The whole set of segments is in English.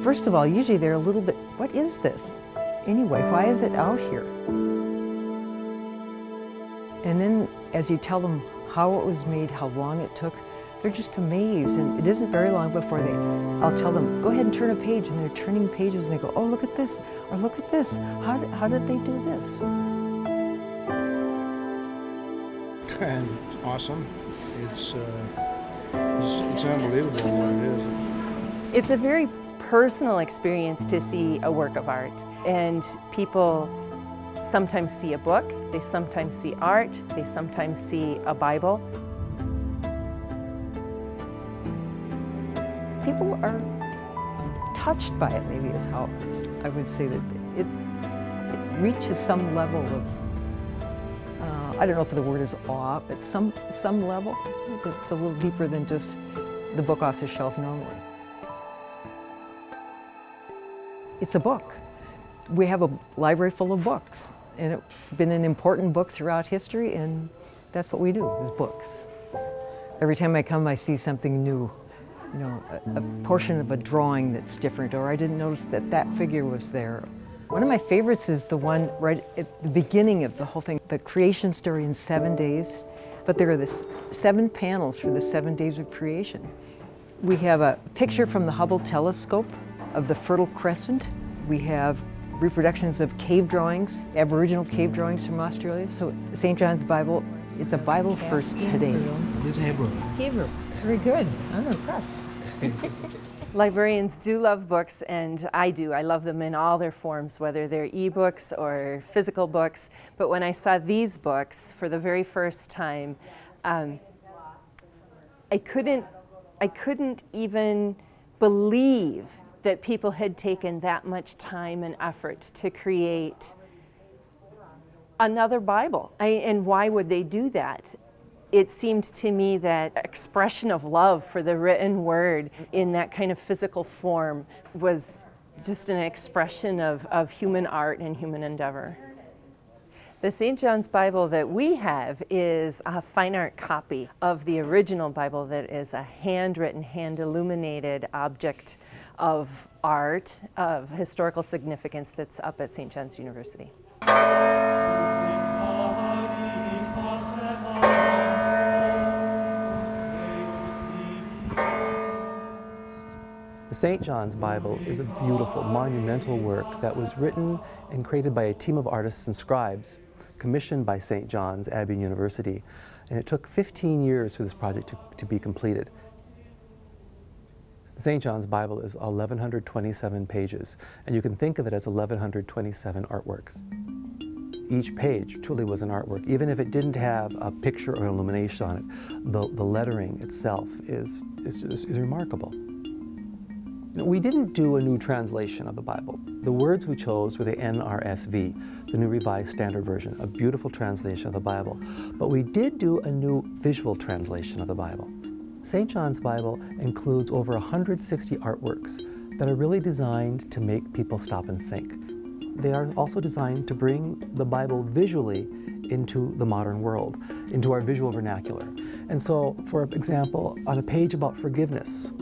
First of all, usually they're a little bit, what is this? Anyway, why is it out here? And then as you tell them how it was made, how long it took, they're just amazed. And it isn't very long before I'll tell them, go ahead and turn a page. And they're turning pages and they go, oh, look at this, or look at this. How did they do this? And it's awesome. It's unbelievable what it is. It's a very personal experience to see a work of art. And people sometimes see a book, they sometimes see art, they sometimes see a Bible. People are touched by it, maybe is how I would say that it reaches some level of, I don't know if the word is awe, but some level that's a little deeper than just the book off the shelf normally. It's a book. We have a library full of books, and it's been an important book throughout history, and that's what we do, is books. Every time I come, I see something new. You know, a portion of a drawing that's different, or I didn't notice that figure was there. One of my favorites is the one right at the beginning of the whole thing, the creation story in 7 days. But there are the 7 panels for the 7 days of creation. We have a picture from the Hubble telescope of the Fertile Crescent. We have reproductions of cave drawings, Aboriginal cave drawings from Australia. So St. John's Bible, it's a Bible for today. This is Hebrew. Hebrew, very good. I'm impressed. Librarians do love books, and I do. I love them in all their forms, whether they're e-books or physical books. But when I saw these books for the very first time, I couldn't even believe that people had taken that much time and effort to create another Bible. And why would they do that? It seemed to me that expression of love for the written word in that kind of physical form was just an expression of human art and human endeavor. The St. John's Bible that we have is a fine art copy of the original Bible that is a handwritten, hand-illuminated object of art of historical significance that's up at St. John's University. The St. John's Bible is a beautiful, monumental work that was written and created by a team of artists and scribes commissioned by St. John's Abbey University. And it took 15 years for this project to be completed. The St. John's Bible is 1,127 pages, and you can think of it as 1,127 artworks. Each page truly was an artwork. Even if it didn't have a picture or illumination on it, the lettering itself is remarkable. We didn't do a new translation of the Bible. The words we chose were the NRSV, the New Revised Standard Version, a beautiful translation of the Bible. But we did do a new visual translation of the Bible. St. John's Bible includes over 160 artworks that are really designed to make people stop and think. They are also designed to bring the Bible visually into the modern world, into our visual vernacular. And so, for example, on a page about forgiveness,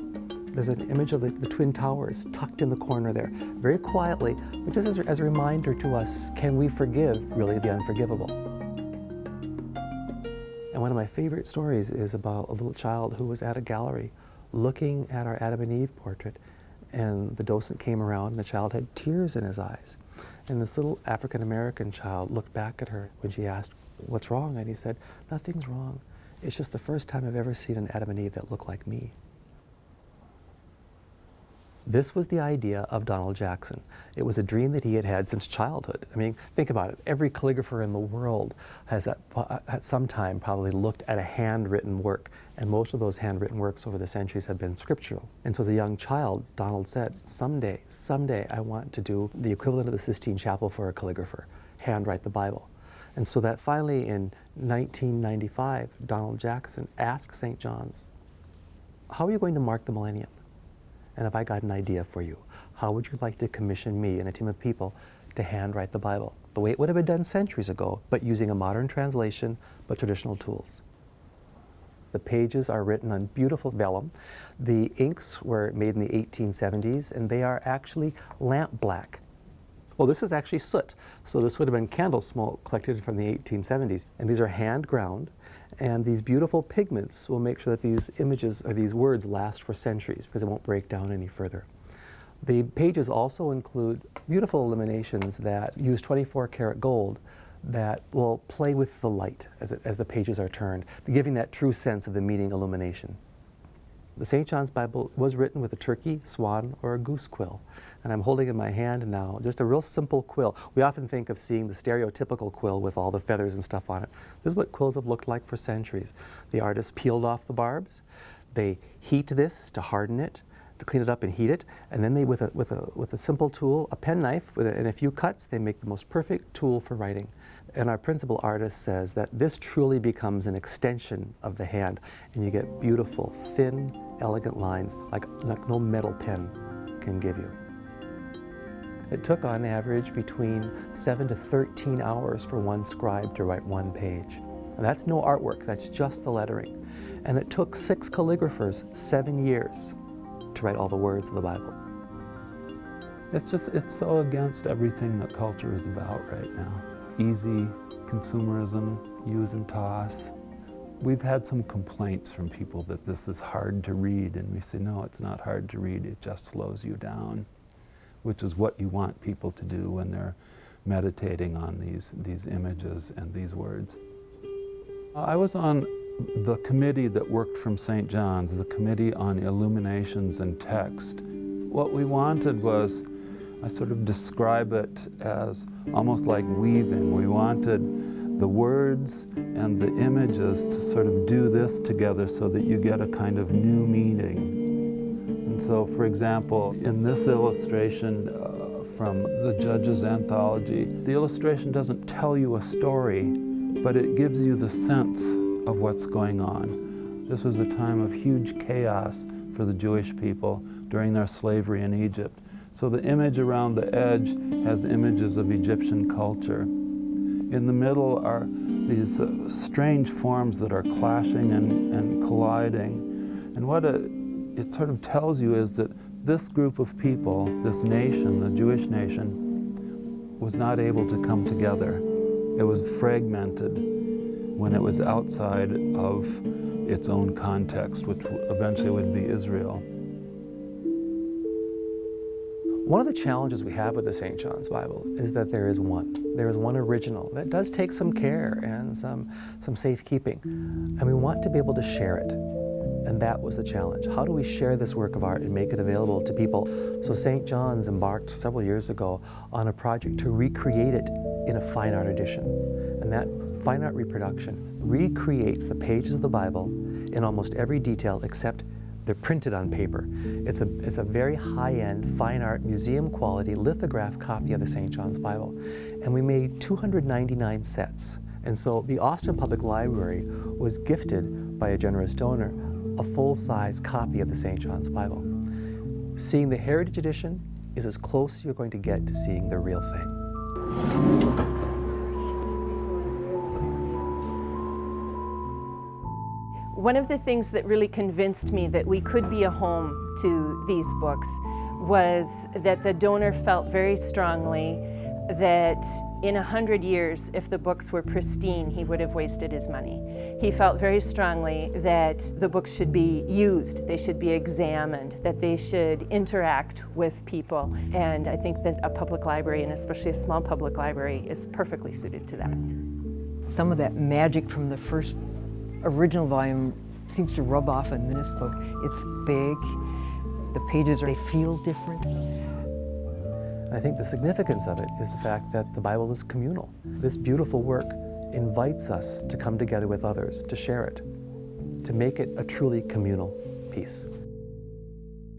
there's an image of the Twin Towers tucked in the corner there, very quietly, but just as a reminder to us, can we forgive really the unforgivable? And one of my favorite stories is about a little child who was at a gallery looking at our Adam and Eve portrait, and the docent came around and the child had tears in his eyes. And this little African-American child looked back at her when she asked, "What's wrong?" And he said, "Nothing's wrong. It's just the first time I've ever seen an Adam and Eve that look like me." This was the idea of Donald Jackson. It was a dream that he had had since childhood. I mean, think about it. Every calligrapher in the world has at some time probably looked at a handwritten work, and most of those handwritten works over the centuries have been scriptural. And so as a young child, Donald said, someday I want to do the equivalent of the Sistine Chapel for a calligrapher, handwrite the Bible. And so that finally in 1995, Donald Jackson asked St. John's, "How are you going to mark the millennium? And if I got an idea for you, how would you like to commission me and a team of people to handwrite the Bible, the way it would have been done centuries ago, but using a modern translation, but traditional tools?" The pages are written on beautiful vellum. The inks were made in the 1870s, and they are actually lamp black. Well, this is actually soot. So this would have been candle smoke collected from the 1870s. And these are hand ground. And these beautiful pigments will make sure that these images or these words last for centuries because it won't break down any further. The pages also include beautiful illuminations that use 24-karat gold that will play with the light as the pages are turned, giving that true sense of the meaning illumination. The St. John's Bible was written with a turkey, swan, or a goose quill. And I'm holding in my hand now just a real simple quill. We often think of seeing the stereotypical quill with all the feathers and stuff on it. This is what quills have looked like for centuries. The artists peeled off the barbs. They heat this to harden it, to clean it up and heat it, and then they, with a simple tool, a penknife and a few cuts, they make the most perfect tool for writing. And our principal artist says that this truly becomes an extension of the hand, and you get beautiful, thin, elegant lines like no metal pen can give you. It took on average between 7 to 13 hours for one scribe to write one page. And that's no artwork, that's just the lettering. And it took 6 calligraphers 7 years to write all the words of the Bible. It's so against everything that culture is about right now. Easy consumerism, use and toss. We've had some complaints from people that this is hard to read, and we say, no, it's not hard to read, it just slows you down, which is what you want people to do when they're meditating on these images and these words. I was on the committee that worked from St. John's, the Committee on Illuminations and Text. What we wanted was, I sort of describe it as almost like weaving. We wanted the words and the images to sort of do this together so that you get a kind of new meaning. And so, for example, in this illustration from the Judges Anthology, the illustration doesn't tell you a story, but it gives you the sense of what's going on. This was a time of huge chaos for the Jewish people during their slavery in Egypt. So the image around the edge has images of Egyptian culture. In the middle are these strange forms that are clashing and colliding. And what it sort of tells you is that this group of people, this nation, the Jewish nation, was not able to come together. It was fragmented when it was outside of its own context, which eventually would be Israel. One of the challenges we have with the St. John's Bible is that there is one. There is one original. That does take some care and some safekeeping. And we want to be able to share it. And that was the challenge. How do we share this work of art and make it available to people? So St. John's embarked several years ago on a project to recreate it in a fine art edition. And that fine art reproduction recreates the pages of the Bible in almost every detail except they're printed on paper. It's a very high-end, fine art, museum quality lithograph copy of the St. John's Bible. And we made 299 sets. And so the Austin Public Library was gifted by a generous donor a full-size copy of the St. John's Bible. Seeing the Heritage Edition is as close as you're going to get to seeing the real thing. One of the things that really convinced me that we could be a home to these books was that the donor felt very strongly that in 100 years, if the books were pristine, he would have wasted his money. He felt very strongly that the books should be used, they should be examined, that they should interact with people. And I think that a public library, and especially a small public library, is perfectly suited to that. Some of that magic from the first original volume seems to rub off in this book. It's big, the pages, they feel different. I think the significance of it is the fact that the Bible is communal. This beautiful work invites us to come together with others, to share it, to make it a truly communal piece.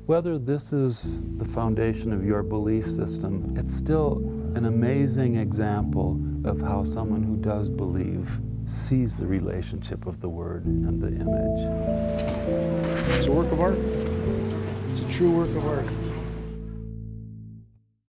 Whether this is the foundation of your belief system, it's still an amazing example of how someone who does believe sees the relationship of the Word and the image. It's a work of art. It's a true work of art.